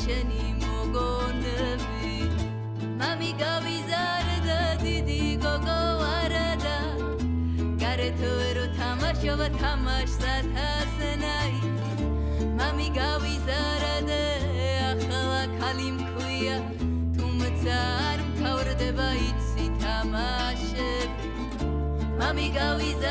შენი მოგონები მამი გავიზარდა დიდი გოგო არადა გარეთ ვერო თამაშობა თამაშსა თასნაი მამი გავიზარდა ახლა ქალი მქვია თუმცა არ მთავრდება იცი თამაშები მამი გავიზარდა